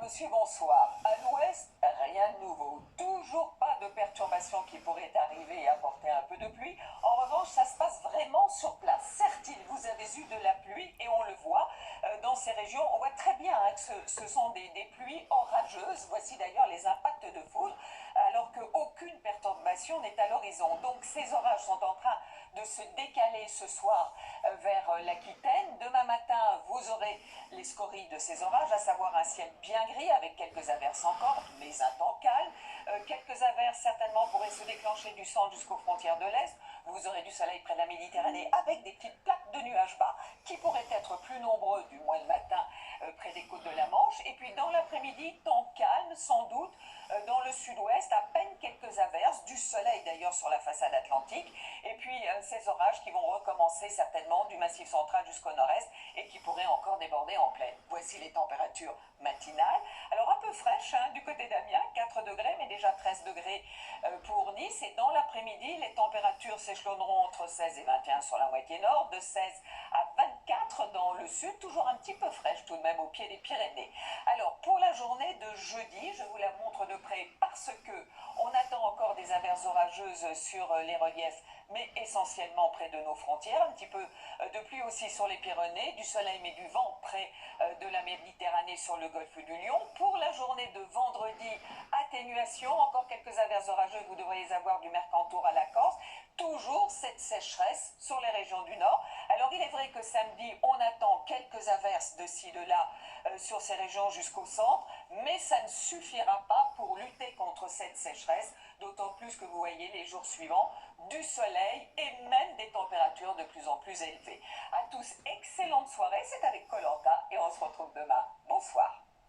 reçu, bonsoir. À l'ouest, rien de nouveau. Toujours pas de perturbations qui pourraient arriver et apporter un peu de pluie. En revanche, ça se passe vraiment sur place. Certes, vous avez eu de la pluie et on le voit dans ces régions. On voit très bien que ce sont des pluies orageuses. Voici d'ailleurs les impacts de foudre, alors qu'aucune perturbation n'est à l'horizon. Donc ces orages sont en train de se décaler ce soir vers l'Aquitaine. Demain matin, vous aurez les scories de ces orages, à savoir un ciel bien gris avec quelques averses encore, mais un temps calme. Quelques averses certainement pourraient se déclencher du centre jusqu'aux frontières de l'Est. Vous aurez du soleil près de la Méditerranée avec des petites plaques de nuages bas qui pourraient être plus nombreux, du moins le matin, près des côtes de la Manche. Et puis dans l'après-midi, temps calme sans doute. Dans le sud-ouest, à peine quelques averses, du soleil d'ailleurs sur la façade atlantique. Et puis ces orages qui vont recommencer certainement du massif central jusqu'au nord-est et qui pourraient encore déborder en plaine. Voici les températures matinales. Alors un peu fraîches du côté d'Amiens, 4 degrés, mais déjà 13 degrés pour Nice. Et dans l'après-midi, les températures s'échelonneront entre 16 et 21 sur la moitié nord, de 16 à 24 dans le sud, toujours un petit peu fraîche tout de même au pied des Pyrénées. Alors pour la journée de jeudi, je vous la montre de près parce que on attend encore des averses orageuses sur les reliefs, mais essentiellement près de nos frontières, un petit peu de pluie aussi sur les Pyrénées, du soleil mais du vent près de la Méditerranée sur le golfe du Lion. Pour la journée de vendredi, atténuation, encore quelques averses orageuses, vous devriez avoir du Mercantour à la Corse. Toujours cette sécheresse sur les régions du nord. Alors il est vrai que samedi, on attend quelques averses de ci, de là sur ces régions jusqu'au centre, mais ça ne suffira pas pour lutter contre cette sécheresse, d'autant plus que vous voyez les jours suivants du soleil et même des températures de plus en plus élevées. À tous, excellente soirée, c'est avec Koh Lanta et on se retrouve demain. Bonsoir.